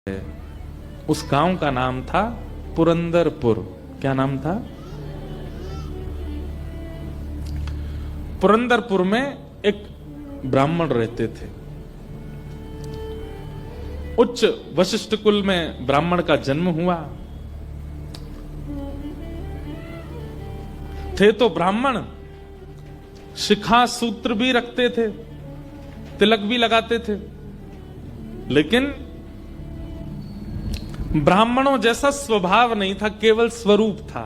उस गांव का नाम था पुरंदरपुर। क्या नाम था? पुरंदरपुर में एक ब्राह्मण रहते थे। उच्च वशिष्ठ कुल में ब्राह्मण का जन्म हुआ। थे तो ब्राह्मण, शिखा सूत्र भी रखते थे, तिलक भी लगाते थे, लेकिन ब्राह्मणों जैसा स्वभाव नहीं था, केवल स्वरूप था।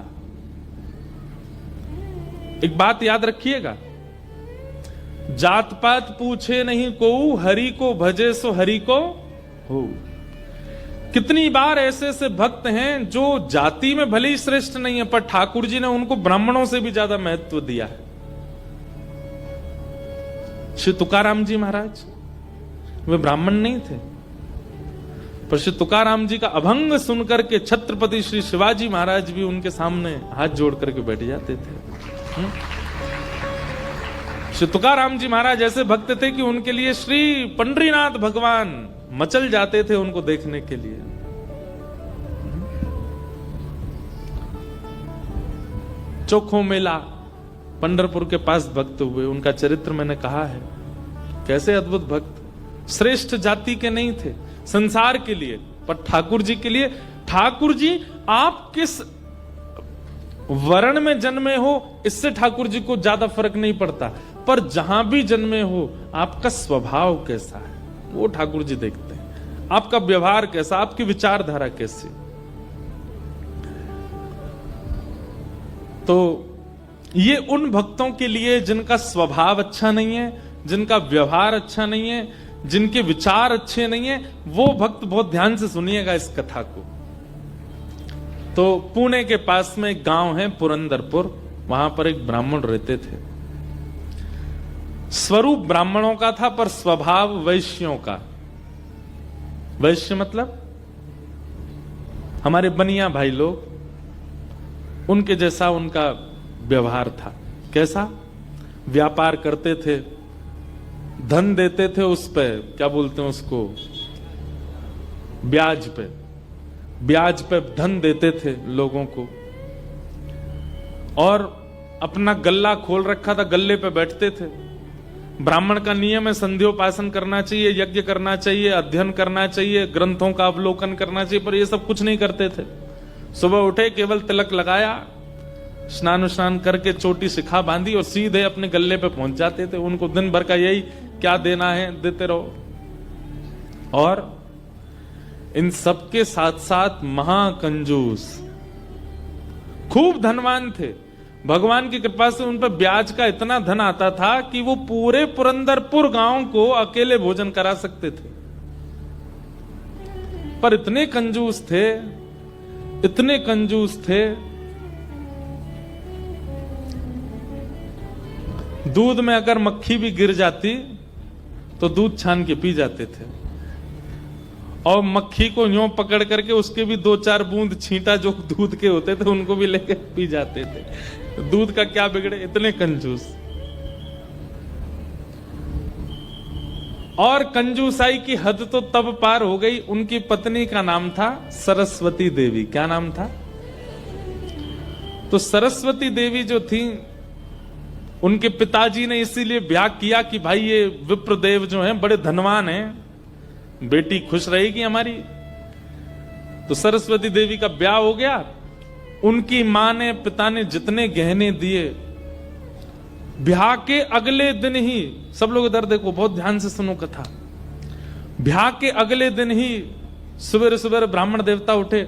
एक बात याद रखिएगा, जात पात पूछे नहीं को, हरि को भजे सो हरि को हो। कितनी बार ऐसे ऐसे भक्त हैं जो जाति में भले ही श्रेष्ठ नहीं है, पर ठाकुर जी ने उनको ब्राह्मणों से भी ज्यादा महत्व दिया है। श्री तुकाराम जी महाराज वे ब्राह्मण नहीं थे, पर श्री तुकाराम जी का अभंग सुनकर के छत्रपति श्री शिवाजी महाराज भी उनके सामने हाथ जोड़ करके बैठ जाते थे। श्री तुकाराम जी महाराज ऐसे भक्त थे कि उनके लिए श्री पंडरीनाथ भगवान मचल जाते थे उनको देखने के लिए। चोखो मेला पंढरपुर के पास भक्त हुए, उनका चरित्र मैंने कहा है। कैसे अद्भुत भक्त, श्रेष्ठ जाति के नहीं थे संसार के लिए, पर ठाकुर जी के लिए। ठाकुर जी आप किस वर्ण में जन्मे हो इससे ठाकुर जी को ज्यादा फर्क नहीं पड़ता, पर जहां भी जन्मे हो आपका स्वभाव कैसा है वो ठाकुर जी देखते हैं। आपका व्यवहार कैसा, आपकी विचारधारा कैसी। तो ये उन भक्तों के लिए जिनका स्वभाव अच्छा नहीं है, जिनका व्यवहार अच्छा नहीं है, जिनके विचार अच्छे नहीं है, वो भक्त बहुत ध्यान से सुनिएगा इस कथा को। तो पुणे के पास में एक गांव है पुरंदरपुर, वहां पर एक ब्राह्मण रहते थे। स्वरूप ब्राह्मणों का था पर स्वभाव वैश्यों का। वैश्य मतलब हमारे बनिया भाई लोग, उनके जैसा उनका व्यवहार था। कैसा? व्यापार करते थे, धन देते थे, उस पे क्या बोलते हैं उसको, ब्याज पे, ब्याज पे धन देते थे लोगों को। और अपना गल्ला खोल रखा था, गल्ले पे बैठते थे। ब्राह्मण का नियम है संध्योपासन करना चाहिए, यज्ञ करना चाहिए, अध्ययन करना चाहिए, ग्रंथों का अवलोकन करना चाहिए, पर ये सब कुछ नहीं करते थे। सुबह उठे, केवल तिलक लगाया, स्नान स्नान करके चोटी शिखा बांधी और सीधे अपने गल्ले पे पहुंच जाते थे। उनको दिन भर का यही, क्या देना है देते रहो। और इन सबके साथ साथ महाकंजूस, खूब धनवान थे। भगवान की कृपा से उन पर ब्याज का इतना धन आता था कि वो पूरे पुरंदरपुर गांव को अकेले भोजन करा सकते थे। पर इतने कंजूस थे, इतने कंजूस थे, दूध में अगर मक्खी भी गिर जाती तो दूध छान के पी जाते थे। और मक्खी को यूं पकड़ करके उसके भी 2-4 बूंद छींटा जो दूध के होते थे उनको भी लेके पी जाते थे। दूध का क्या बिगड़े, इतने कंजूस। और कंजूसाई की हद तो तब पार हो गई, उनकी पत्नी का नाम था सरस्वती देवी। क्या नाम था? तो सरस्वती देवी जो थी, उनके पिताजी ने इसीलिए ब्याह किया कि भाई ये विप्रदेव जो हैं बड़े धनवान हैं, बेटी खुश रहेगी हमारी। तो सरस्वती देवी का ब्याह हो गया। उनकी मां ने, पिता ने जितने गहने दिए, ब्याह के अगले दिन ही, सब लोग इधर देखो, बहुत ध्यान से सुनो कथा। ब्याह के अगले दिन ही सुबह सुबह ब्राह्मण देवता उठे,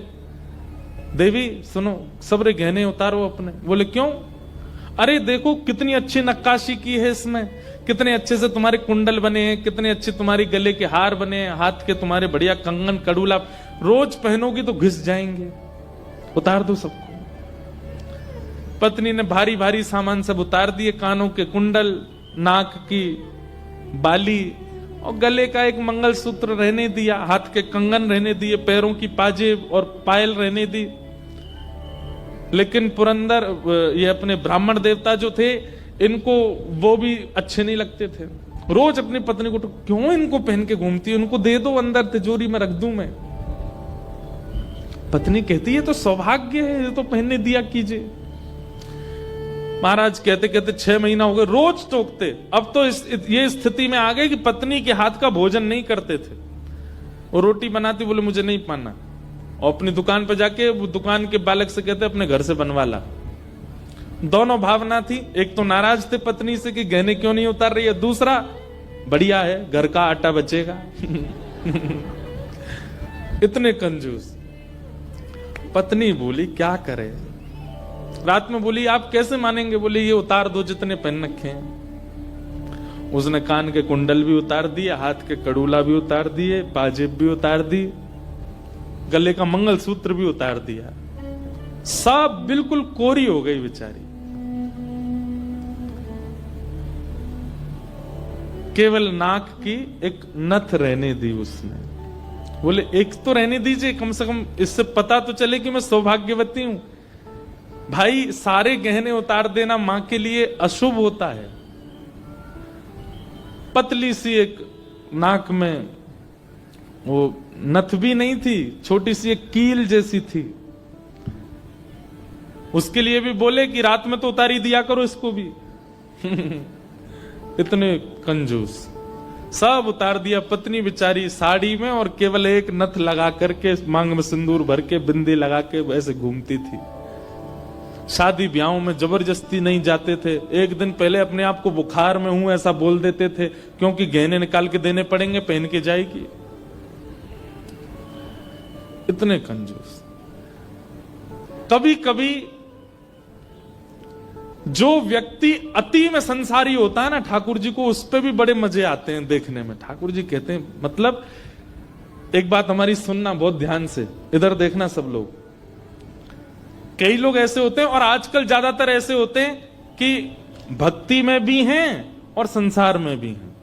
देवी सुनो, सबरे गहने उतारो अपने। बोले क्यों? अरे देखो कितनी अच्छी नक्काशी की है इसमें, कितने अच्छे से तुम्हारे कुंडल बने हैं, कितने अच्छे तुम्हारे गले के हार बने हैं, हाथ के तुम्हारे बढ़िया कंगन कड़ूला, रोज पहनोगी तो घिस जाएंगे, उतार दो सबको। पत्नी ने भारी भारी सामान सब उतार दिए, कानों के कुंडल, नाक की बाली और गले का एक मंगलसूत्र रहने दिया, हाथ के कंगन रहने दिए, पैरों की पाजेब और पायल रहने दी। लेकिन पुरंदर ये अपने ब्राह्मण देवता जो थे, इनको वो भी अच्छे नहीं लगते थे। रोज अपनी पत्नी को, क्यों इनको पहन के घूमती है, उनको दे दो अंदर तिजोरी में रख दूं मैं। पत्नी कहती है तो सौभाग्य है, ये तो पहनने दिया कीजिए। महाराज कहते कहते 6 महीना हो गए, रोज टोकते। अब तो ये स्थिति में आ गए कि पत्नी के हाथ का भोजन नहीं करते थे। वो रोटी बनाती, बोले मुझे नहीं पाना, और अपनी दुकान पर जाके वो दुकान के बालक से कहते अपने घर से बनवा ला। दोनों भावना थी, एक तो नाराज थे पत्नी से कि गहने क्यों नहीं उतार रही है, दूसरा बढ़िया है घर का आटा बचेगा। इतने कंजूस। पत्नी बोली क्या करे, रात में बोली आप कैसे मानेंगे, बोले ये उतार दो जितने पहन रखे हैं। उसने कान के कुंडल भी उतार दिए, हाथ के कड़ूला भी उतार दिए, पाजेब भी उतार दी, गले का मंगलसूत्र भी उतार दिया। सब बिल्कुल कोरी हो गई बेचारी। केवल नाक की एक नथ रहने दी उसने। बोले एक तो रहने दीजिए, कम से कम इससे पता तो चले कि मैं सौभाग्यवती हूं। भाई सारे गहने उतार देना मां के लिए अशुभ होता है। पतली सी एक नाक में वो नथ भी नहीं थी, छोटी सी एक कील जैसी थी। उसके लिए भी बोले कि रात में तो उतारी दिया करो इसको भी। इतने कंजूस। सब उतार दिया। पत्नी बेचारी साड़ी में और केवल एक नथ लगा करके, मांग में सिंदूर भर के, बिंदी लगा के वैसे घूमती थी। शादी ब्याहों में जबरदस्ती नहीं जाते थे। एक दिन पहले अपने आप को बुखार में हूं ऐसा बोल देते थे, क्योंकि गहने निकाल के देने पड़ेंगे, पहन के जाएगी। इतने कंजूस। कभी कभी जो व्यक्ति अति में संसारी होता है ना, ठाकुर जी को उस पे भी बड़े मजे आते हैं देखने में। ठाकुर जी कहते हैं, मतलब एक बात हमारी सुनना बहुत ध्यान से, इधर देखना सब लोग। कई लोग ऐसे होते हैं, और आजकल ज्यादातर ऐसे होते हैं कि भक्ति में भी हैं और संसार में भी हैं।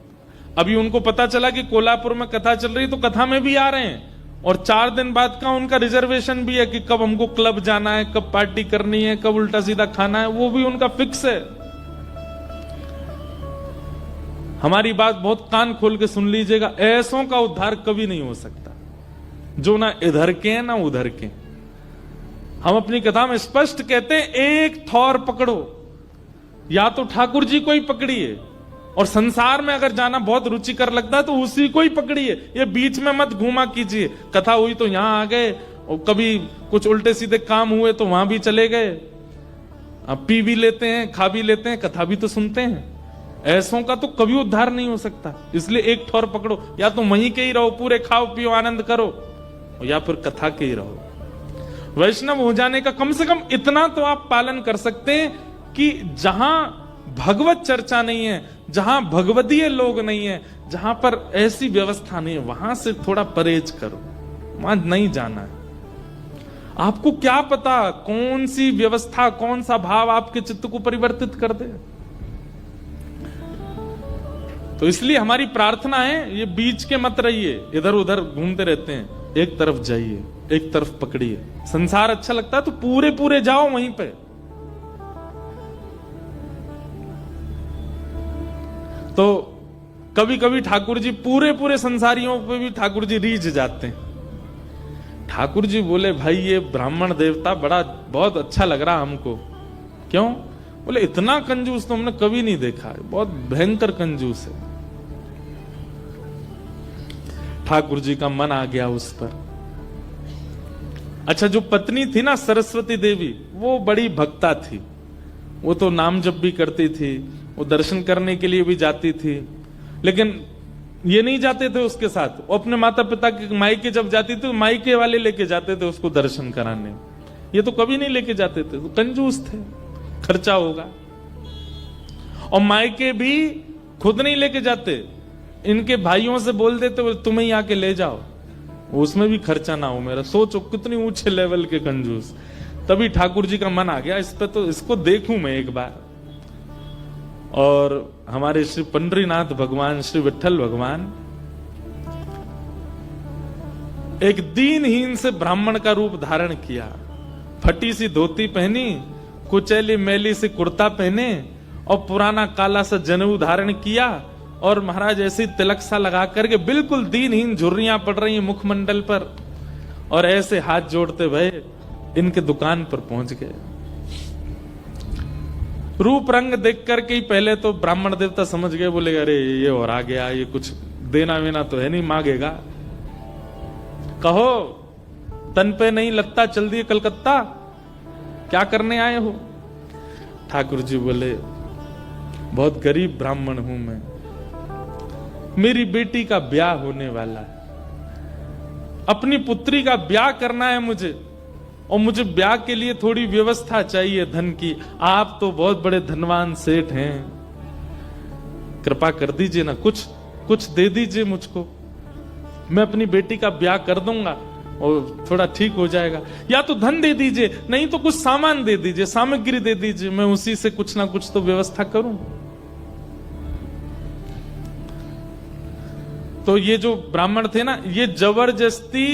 अभी उनको पता चला कि कोल्हापुर में कथा चल रही, तो कथा में भी आ रहे हैं, और 4 दिन बाद का उनका रिजर्वेशन भी है कि कब हमको क्लब जाना है, कब पार्टी करनी है, कब उल्टा सीधा खाना है, वो भी उनका फिक्स है। हमारी बात बहुत कान खोल के सुन लीजिएगा, ऐसों का उद्धार कभी नहीं हो सकता जो ना इधर के हैं ना उधर के। हम अपनी कथा में स्पष्ट कहते हैं, एक थौर पकड़ो, या तो ठाकुर जी को ही पकड़िए, और संसार में अगर जाना बहुत रुचिकर लगता है तो उसी को ही पकड़िए। ये बीच में मत घूमा कीजिए। कथा हुई तो यहां आ गए, और कभी कुछ उल्टे सीधे काम हुए तो वहां भी चले गए। अब पी भी लेते हैं, खा भी लेते हैं, कथा भी तो सुनते हैं। ऐसों का तो कभी उद्धार नहीं हो सकता। इसलिए एक ठौर पकड़ो, या तो वहीं के ही रहो, पूरे खाओ पियो आनंद करो, या फिर कथा के ही रहो। वैष्णव हो जाने का कम से कम इतना तो आप पालन कर सकते हैं कि जहां भगवत चर्चा नहीं है, जहां भगवदीय लोग नहीं है, जहां पर ऐसी व्यवस्था नहीं है, वहां से थोड़ा परहेज करो, वहां नहीं जाना है। आपको क्या पता कौन सी व्यवस्था, कौन सा भाव आपके चित्त को परिवर्तित कर दे। तो इसलिए हमारी प्रार्थना है, ये बीच के मत रहिए, इधर उधर घूमते रहते हैं। एक तरफ जाइए, एक तरफ पकड़िए। संसार अच्छा लगता है तो पूरे पूरे जाओ वहीं पे। तो कभी कभी ठाकुर जी पूरे पूरे संसारियों पे भी ठाकुर जी रीझ जाते हैं। ठाकुर जी बोले, भाई ये ब्राह्मण देवता बड़ा बहुत अच्छा लग रहा हमको। क्यों? बोले इतना कंजूस तो हमने कभी नहीं देखा है, बहुत भयंकर कंजूस है। ठाकुर जी का मन आ गया उस पर। अच्छा, जो पत्नी थी ना सरस्वती देवी, वो बड़ी भक्ता थी। वो तो नाम जप भी करती थी, वो दर्शन करने के लिए भी जाती थी, लेकिन ये नहीं जाते थे उसके साथ। वो अपने माता पिता के मायके जब जाती थी तो मायके वाले लेके जाते थे उसको दर्शन कराने। ये तो कभी नहीं लेके जाते थे, तो कंजूस थे, खर्चा होगा। और मायके भी खुद नहीं लेके जाते, इनके भाइयों से बोल देते तुम्हें ही आके ले जाओ, उसमें भी खर्चा ना हो मेरा। सोचो कितनी ऊंचे लेवल के कंजूस। तभी ठाकुर जी का मन आ गया, इस पे तो इसको देखूं मैं एक बार। और हमारे श्री पंडरीनाथ भगवान, श्री विठल भगवान एक दीनहीन से ब्राह्मण का रूप धारण किया। फटी सी धोती पहनी, कुचैली मैली सी कुर्ता पहने, और पुराना काला सा जनेऊ धारण किया, और महाराज ऐसी तिलक सा लगा करके बिल्कुल दीनहीन, झुर्रियां पड़ रही हैं मुखमंडल पर, और ऐसे हाथ जोड़ते भये इनके दुकान पर पहुंच गए। रूप रंग देख करके ही पहले तो ब्राह्मण देवता समझ गए, बोले अरे ये और आ गया, ये कुछ देना वेना तो है नहीं, मांगेगा। कहो तन पे नहीं लगता, चल दिए कलकत्ता, क्या करने आए हो? ठाकुर जी बोले बहुत गरीब ब्राह्मण हूं मैं, मेरी बेटी का ब्याह होने वाला है, अपनी पुत्री का ब्याह करना है मुझे, और मुझे ब्याह के लिए थोड़ी व्यवस्था चाहिए धन की। आप तो बहुत बड़े धनवान सेठ हैं, कृपा कर दीजिए ना, कुछ दे दीजिए मुझको, मैं अपनी बेटी का ब्याह कर दूंगा और थोड़ा ठीक हो जाएगा। या तो धन दे दीजिए, नहीं तो कुछ सामान दे दीजिए, सामग्री दे दीजिए, मैं उसी से कुछ ना कुछ तो व्यवस्था करूं। तो ये जो ब्राह्मण थे ना, ये जबरदस्ती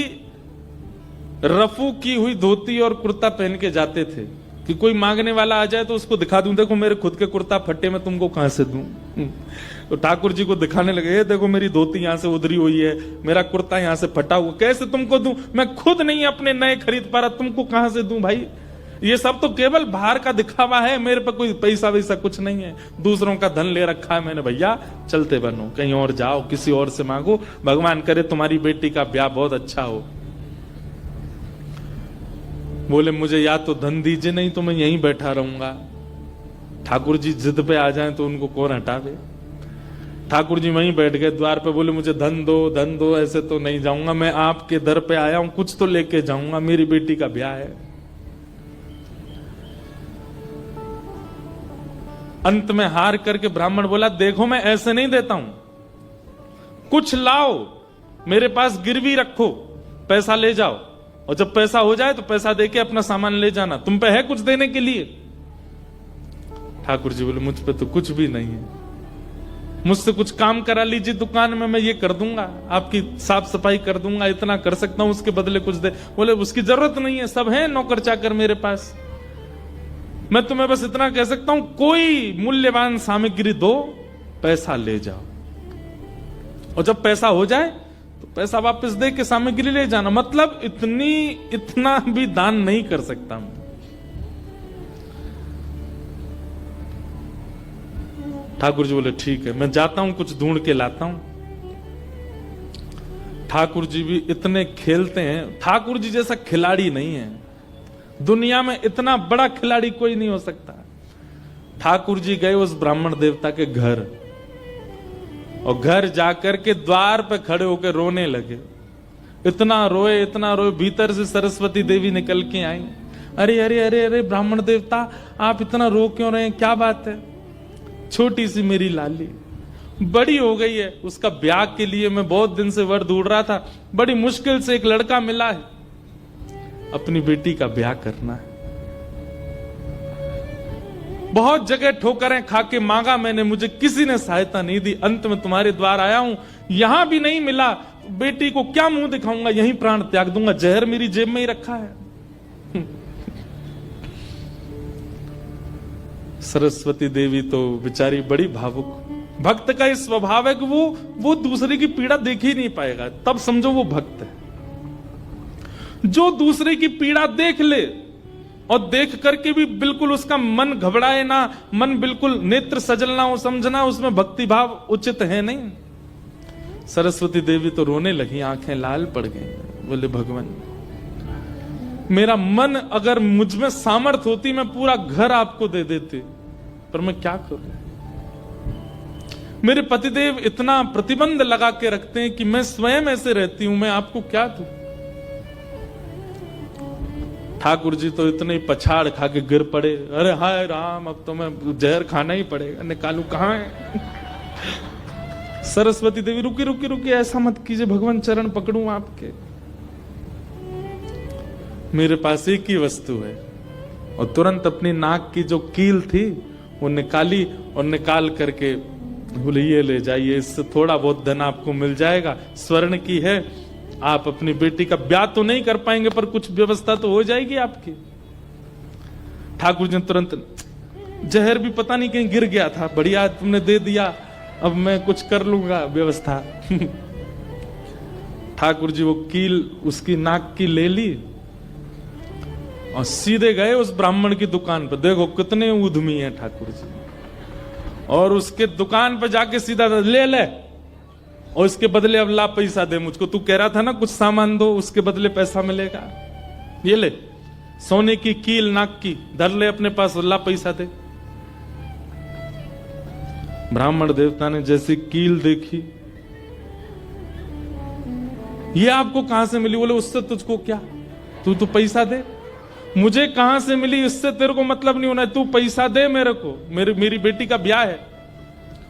रफू की हुई धोती और कुर्ता पहन के जाते थे कि कोई मांगने वाला आ जाए तो उसको दिखा दूं, देखो मेरे खुद के कुर्ता फटे, मैं तुमको कहां से दूं। तो ठाकुर जी को दिखाने लगे, ये देखो मेरी धोती यहां से उधरी हुई है, मेरा कुर्ता यहां से फटा हुआ, कैसे तुमको दूं, मैं खुद नहीं अपने नए खरीद पा रहा, तुमको कहां से दूं भाई। ये सब तो केवल बाहर का दिखावा है, मेरे पे कोई पैसा वैसा कुछ नहीं है, दूसरों का धन ले रखा है मैंने। भैया चलते बनो, कहीं और जाओ, किसी और से मांगो, भगवान करे तुम्हारी बेटी का ब्याह बहुत अच्छा हो। बोले मुझे या तो धन दीजिए, नहीं तो मैं यहीं बैठा रहूंगा। ठाकुर जी जिद पे आ जाएं तो उनको कौन हटावे। ठाकुर जी वहीं बैठ गए द्वार पे, बोले मुझे धन दो, ऐसे तो नहीं जाऊंगा, मैं आपके दर पे आया हूं, कुछ तो लेके जाऊंगा, मेरी बेटी का ब्याह है। अंत में हार करके ब्राह्मण बोला, देखो मैं ऐसे नहीं देता हूं, कुछ लाओ, मेरे पास गिरवी रखो, पैसा ले जाओ, और जब पैसा हो जाए तो पैसा देके अपना सामान ले जाना, तुम पे है कुछ देने के लिए। ठाकुर जी बोले मुझ पे तो कुछ भी नहीं है, मुझसे कुछ काम करा लीजिए दुकान में, मैं ये कर दूंगा, आपकी साफ सफाई कर दूंगा, इतना कर सकता हूं, उसके बदले कुछ दे। बोले उसकी जरूरत नहीं है, सब है नौकर चाकर मेरे पास, मैं तुम्हें बस इतना कह सकता हूं, कोई मूल्यवान सामग्री दो, पैसा ले जाओ, और जब पैसा हो जाए तो पैसा वापस दे के सामग्री ले जाना। मतलब इतना भी दान नहीं कर सकता मैं। ठाकुर जी बोले ठीक है, मैं जाता हूं, कुछ ढूंढ के लाता हूं। ठाकुर जी भी इतने खेलते हैं, ठाकुर जी जैसा खिलाड़ी नहीं है दुनिया में, इतना बड़ा खिलाड़ी कोई नहीं हो सकता। ठाकुर जी गए उस ब्राह्मण देवता के घर, और घर जाकर के द्वार पे खड़े होकर रोने लगे। इतना रोए, भीतर से सरस्वती देवी निकल के आई। अरे अरे अरे अरे ब्राह्मण देवता, आप इतना रो क्यों रहे हैं, क्या बात है? छोटी सी मेरी लाली बड़ी हो गई है, उसका ब्याह के लिए मैं बहुत दिन से वर ढूंढ रहा था, बड़ी मुश्किल से एक लड़का मिला है, अपनी बेटी का ब्याह करना है। बहुत जगह ठोकरें खा के मांगा मैंने, मुझे किसी ने सहायता नहीं दी, अंत में तुम्हारे द्वार आया हूं, यहां भी नहीं मिला, बेटी को क्या मुंह दिखाऊंगा, यहीं प्राण त्याग दूंगा, जहर मेरी जेब में ही रखा है। सरस्वती देवी तो बेचारी बड़ी भावुक, भक्त का इस स्वभाव है कि वो दूसरे की पीड़ा देख ही नहीं पाएगा, तब समझो वो भक्त है। जो दूसरे की पीड़ा देख ले और देख करके भी बिल्कुल उसका मन घबराए ना, मन बिल्कुल नेत्र सजल ना हो, समझना उसमें भक्ति भाव उचित है नहीं। सरस्वती देवी तो रोने लगी, आंखें लाल पड़ गई। बोले भगवान, मेरा मन अगर मुझ में सामर्थ होती मैं पूरा घर आपको दे देती, पर मैं क्या करूं? मेरे पतिदेव इतना प्रतिबंध लगा के रखते हैं कि मैं स्वयं ऐसे रहती हूं, मैं आपको क्या दूं? ठाकुर जी तो इतने पछाड़ खा के गिर पड़े, अरे हाय राम, अब तो मैं जहर खाना ही पड़ेगा, निकालू कहां है? सरस्वती देवी रुकी रुकी रुकी, ऐसा मत कीजिए भगवान, चरण पकड़ूं आपके, मेरे पास एक ही वस्तु है। और तुरंत अपनी नाक की जो कील थी वो निकाली, और निकाल करके बोले ये ले जाइए, इससे थोड़ा बहुत धन आपको मिल जाएगा, स्वर्ण की है, आप अपनी बेटी का ब्याह तो नहीं कर पाएंगे पर कुछ व्यवस्था तो हो जाएगी आपकी। ठाकुर जी तुरंत, जहर भी पता नहीं कहीं गिर गया था, बढ़िया तुमने दे दिया, अब मैं कुछ कर लूंगा व्यवस्था। ठाकुर जी वो कील उसकी नाक की ले ली और सीधे गए उस ब्राह्मण की दुकान पर। देखो कितने उद्यमी हैं ठाकुर जी। और उसके दुकान पर जाके सीधा ले ले और इसके बदले अब ला पैसा दे मुझको। तू कह रहा था ना कुछ सामान दो उसके बदले पैसा मिलेगा, ये ले सोने की कील नाक की धर ले अपने पास, ला पैसा दे। ब्राह्मण देवता ने जैसी कील देखी, ये आपको कहां से मिली? बोले उससे तुझको क्या, तू तो पैसा दे। मुझे कहां से मिली इससे तेरे को मतलब नहीं होना, तू पैसा दे मेरे को, मेरी बेटी का ब्याह है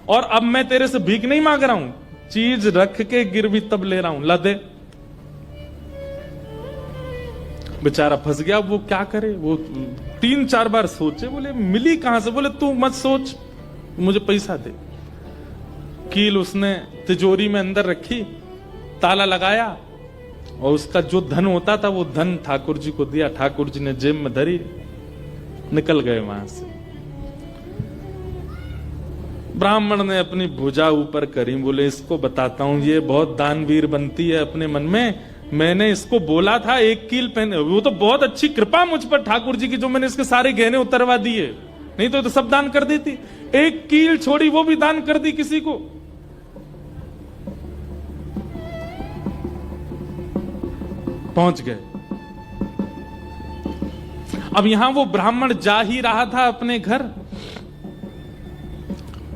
और अब मैं तेरे से भीख नहीं मांग रहा हूं, चीज रख के गिरवी तब ले रहा हूं, ला दे। बेचारा फंस गया। वो क्या करे, वो 3-4 बार सोचे, बोले मिली कहां से? बोले तू मत सोच, मुझे पैसा दे। कील उसने तिजोरी में अंदर रखी, ताला लगाया और उसका जो धन होता था वो धन ठाकुर जी को दिया। ठाकुर जी ने जेब में धरी, निकल गए वहां से। ब्राह्मण ने अपनी भुजा ऊपर करी, बोले इसको बताता हूं, ये बहुत दानवीर बनती है अपने मन में। मैंने इसको बोला था एक कील पहने, वो तो बहुत अच्छी कृपा मुझ पर ठाकुर जी की, जो मैंने इसके सारे गहने उतरवा दिए, नहीं तो सब दान कर देती। एक कील छोड़ी वो भी दान कर दी किसी को। पहुंच गए। अब यहां वो ब्राह्मण जा ही रहा था अपने घर,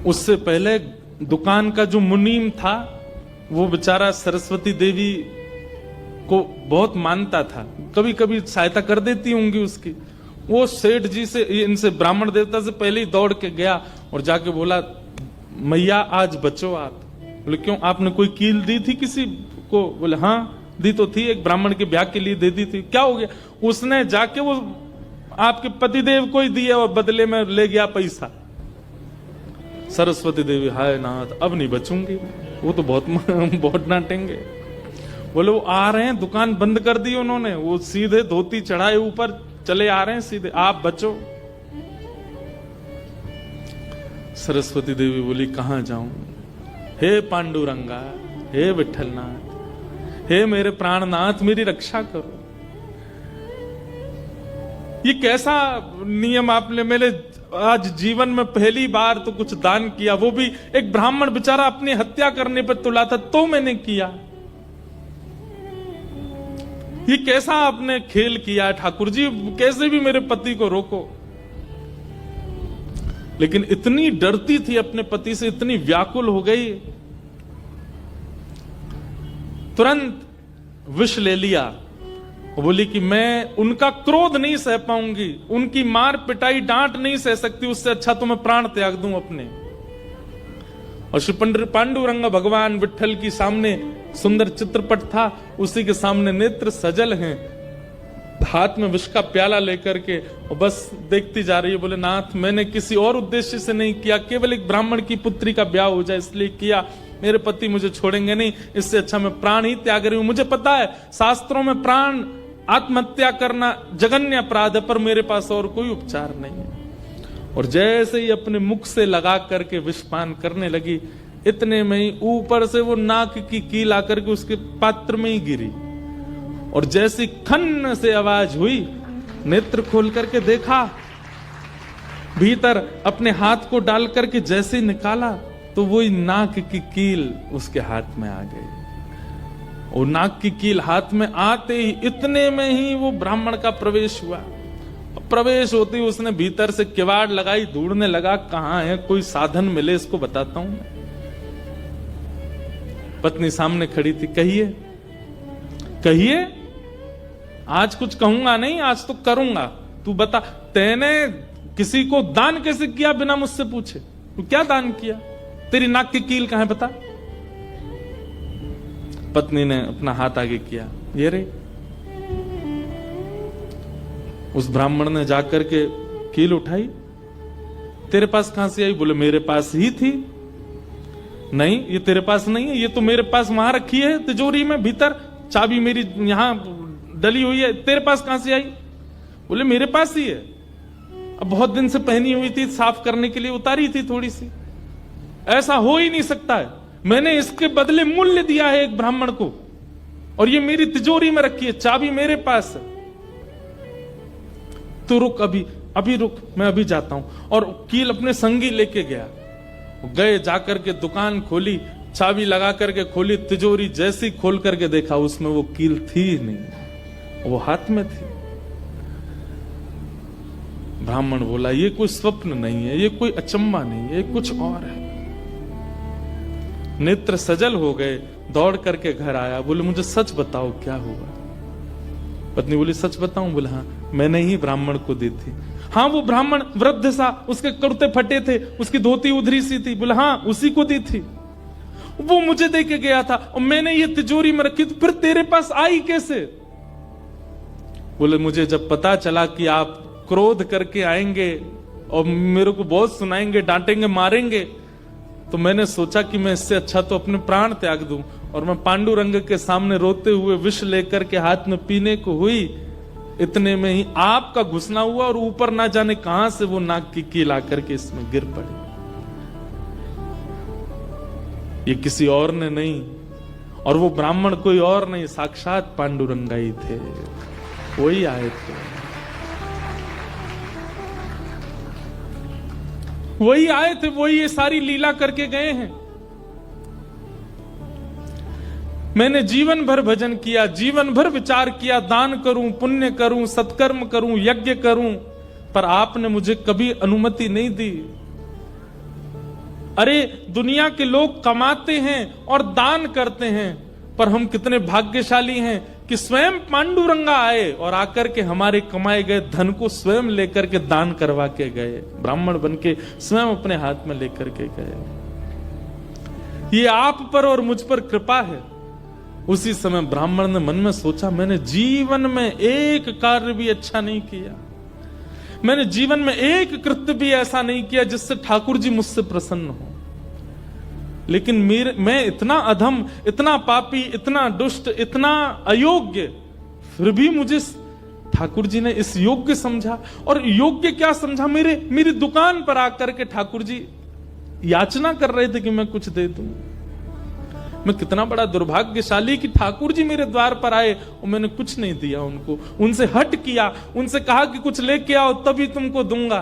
उससे पहले दुकान का जो मुनीम था वो बेचारा सरस्वती देवी को बहुत मानता था, कभी कभी सहायता कर देती होंगी उसकी। वो सेठ जी से, इनसे ब्राह्मण देवता से पहले ही दौड़ के गया और जाके बोला मैया आज बचो आप। बोले क्यों, आपने कोई कील दी थी किसी को? बोले हाँ दी तो थी, एक ब्राह्मण के ब्याह के लिए दे दी थी। क्या हो गया? उसने जाके वो आपके पतिदेव को ही दिया और बदले में ले गया पैसा। सरस्वती देवी हाय नाथ अब नहीं बचूंगी, वो तो बहुत डांटेंगे। बोले वो आ रहे हैं, दुकान बंद कर दी उन्होंने, वो सीधे धोती चढ़ाए ऊपर चले आ रहे हैं सीधे, आप बचो। सरस्वती देवी बोली कहां जाऊं? हे पांडुरंगा, हे विठलनाथ, हे मेरे प्राणनाथ, मेरी रक्षा करो। ये कैसा नियम आपने मेरे आज जीवन में पहली बार तो कुछ दान किया, वो भी एक ब्राह्मण बेचारा अपनी हत्या करने पर तुला था तो मैंने किया। ये कैसा आपने खेल किया ठाकुर जी, कैसे भी मेरे पति को रोको। लेकिन इतनी डरती थी अपने पति से, इतनी व्याकुल हो गई, तुरंत विष ले लिया। बोली कि मैं उनका क्रोध नहीं सह पाऊंगी, उनकी मार पिटाई डांट नहीं सह सकती, उससे अच्छा तो मैं प्राण त्याग दूं अपने। और श्री पांडुरंग भगवान विठल की सामने सुंदर चित्रपट था, उसी के सामने नेत्र सजल हैं, हाथ में विष का प्याला लेकर के और बस देखती जा रही है। बोले नाथ मैंने किसी और उद्देश्य से नहीं किया, केवल एक ब्राह्मण की पुत्री का ब्याह हो जाए इसलिए किया, मेरे पति मुझे छोड़ेंगे नहीं, इससे अच्छा मैं प्राण ही त्याग रही हूं। मुझे पता है शास्त्रों में प्राण आत्महत्या करना जघन्य अपराध है, पर मेरे पास और कोई उपचार नहीं है। और जैसे ही अपने मुख से लगा करके विषपान करने लगी, इतने में ही ऊपर से वो नाक की कील आकर के उसके पात्र में ही गिरी। और जैसी खन्न से आवाज हुई, नेत्र खोल करके देखा, भीतर अपने हाथ को डाल करके जैसे निकाला तो वही नाक की कील उसके हाथ में आ गई। और नाक की कील हाथ में आते ही इतने में ही वो ब्राह्मण का प्रवेश हुआ। प्रवेश होते ही उसने भीतर से किवाड़ लगाई, ढूंढने लगा कहां है, कोई साधन मिले इसको बताता हूं। पत्नी सामने खड़ी थी, कहिए कहिए, आज कुछ कहूंगा नहीं, आज तो करूंगा, तू बता तैने किसी को दान कैसे किया बिना मुझसे पूछे? तू क्या दान किया? तेरी नाक की कील कहां है बता। पत्नी ने अपना हाथ आगे किया, ये रे। उस ब्राह्मण ने जाकर के कील उठाई, तेरे पास कहां से आई? बोले मेरे पास ही थी। नहीं ये तेरे पास नहीं है, ये तो मेरे पास वहां रखी है तिजोरी में, भीतर चाबी मेरी यहां डली हुई है, तेरे पास कहां से आई? बोले मेरे पास ही है, अब बहुत दिन से पहनी हुई थी, साफ करने के लिए उतारी थी थोड़ी सी। ऐसा हो ही नहीं सकता है, मैंने इसके बदले मूल्य दिया है एक ब्राह्मण को, और ये मेरी तिजोरी में रखी है, चाबी मेरे पास है। तो रुक, अभी रुक, मैं अभी जाता हूं। और कील अपने संगी लेके गया। गए, जाकर के दुकान खोली, चाबी लगा करके खोली, तिजोरी जैसी खोल करके देखा, उसमें वो कील थी ही नहीं, वो हाथ में थी। ब्राह्मण बोला, ये कोई स्वप्न नहीं है, ये कोई अचंबा नहीं है, ये कुछ और है। नेत्र सजल हो गए, दौड़ करके घर आया। बोले, मुझे सच बताओ क्या हुआ। पत्नी बोली, सच बताऊं? बोले, हाँ, मैंने ही ब्राह्मण को दी थी। हाँ, वो ब्राह्मण वृद्ध सा, उसके कुर्ते फटे थे, उसकी धोती उधरी सी थी। बोले, हाँ, उसी को दी थी, वो मुझे दे के गया था और मैंने ये तिजोरी में रखी। तो फिर तेरे पास आई कैसे? बोले, मुझे जब पता चला कि आप क्रोध करके आएंगे और मेरे को बहुत सुनाएंगे, डांटेंगे, मारेंगे, तो मैंने सोचा कि मैं इससे अच्छा तो अपने प्राण त्याग दूं। और मैं पांडुरंग के सामने रोते हुए विष लेकर के हाथ में पीने को हुई, इतने में ही आपका घुसना हुआ और ऊपर ना जाने कहां से वो नाक की कील आकर के इसमें गिर पड़ी। ये किसी और ने नहीं, और वो ब्राह्मण कोई और नहीं, साक्षात पांडुरंग ही थे, वही आए थे, वही आए थे, वही ये सारी लीला करके गए हैं। मैंने जीवन भर भजन किया, जीवन भर विचार किया, दान करूं, पुण्य करूं, सत्कर्म करूं, यज्ञ करूं, पर आपने मुझे कभी अनुमति नहीं दी। अरे, दुनिया के लोग कमाते हैं और दान करते हैं, पर हम कितने भाग्यशाली हैं कि स्वयं पांडुरंगा आए और आकर के हमारे कमाए गए धन को स्वयं लेकर के दान करवा के गए, ब्राह्मण बन के स्वयं अपने हाथ में लेकर के गए। ये आप पर और मुझ पर कृपा है। उसी समय ब्राह्मण ने मन में सोचा, मैंने जीवन में एक कार्य भी अच्छा नहीं किया, मैंने जीवन में एक कृत्य भी ऐसा नहीं किया जिससे ठाकुर जी मुझसे प्रसन्न हो, लेकिन मैं इतना अधम, इतना पापी, इतना दुष्ट, इतना अयोग्य, फिर भी मुझे ठाकुर जी ने इस योग्य समझा। और योग्य क्या समझा? मेरी दुकान पर आकर के ठाकुर जी याचना कर रहे थे कि मैं कुछ दे दूं। मैं कितना बड़ा दुर्भाग्यशाली कि ठाकुर जी मेरे द्वार पर आए और मैंने कुछ नहीं दिया उनको, उनसे हट किया, उनसे कहा कि कुछ लेके आओ तभी तुमको दूंगा।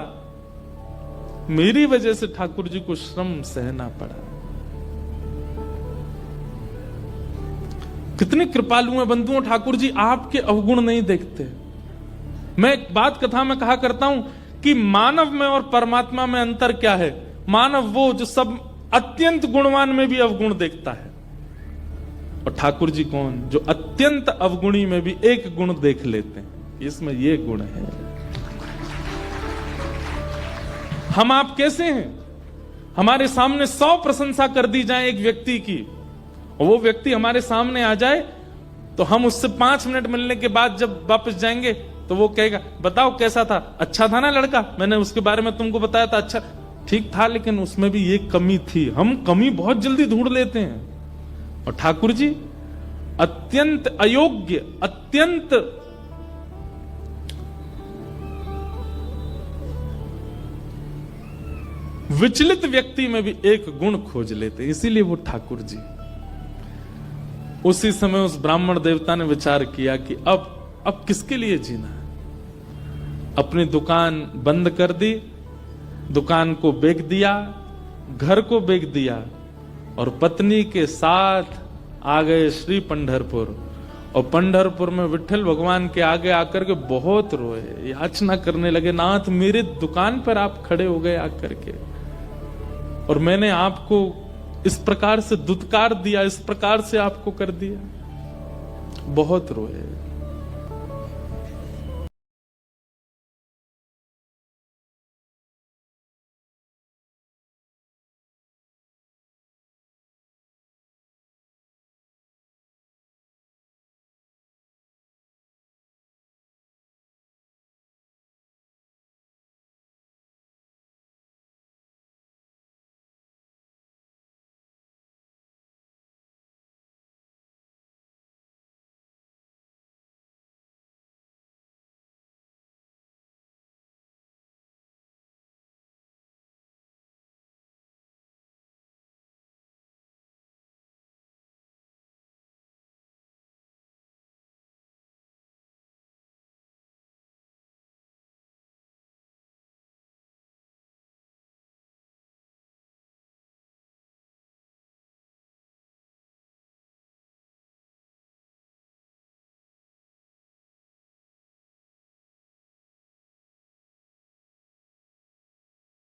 मेरी वजह से ठाकुर जी को श्रम सहना पड़ा। कितने कृपालु हैं बंधुओं ठाकुर जी, आपके अवगुण नहीं देखते। मैं एक बात कथा में कहा करता हूं कि मानव में और परमात्मा में अंतर क्या है। मानव वो जो सब अत्यंत गुणवान में भी अवगुण देखता है, और ठाकुर जी कौन? जो अत्यंत अवगुणी में भी एक गुण देख लेते हैं। इसमें ये गुण है। हम आप कैसे हैं? हमारे सामने 100 प्रशंसा कर दी जाए एक व्यक्ति की, और वो व्यक्ति हमारे सामने आ जाए तो हम उससे 5 मिनट मिलने के बाद जब वापस जाएंगे तो वो कहेगा, बताओ कैसा था? अच्छा था ना लड़का, मैंने उसके बारे में तुमको बताया था, अच्छा ठीक था, लेकिन उसमें भी ये कमी थी। हम कमी बहुत जल्दी ढूंढ लेते हैं। और ठाकुर जी अत्यंत अयोग्य, अत्यंत विचलित व्यक्ति में भी एक गुण खोज लेते, इसीलिए वो ठाकुर जी। उसी समय उस ब्राह्मण देवता ने विचार किया कि अब किसके लिए जीना है। अपनी दुकान बंद कर दी, दुकान को बेच दिया, घर को बेच दिया, और पत्नी के साथ आ गए श्री पंढरपुर। और पंढरपुर में विठल भगवान के आगे आकर के बहुत रोए, याचना करने लगे, नाथ मेरे दुकान पर आप खड़े हो गए आकर के, और मैंने आपको इस प्रकार से दुत्कार दिया, इस प्रकार से आपको कर दिया। बहुत रोए।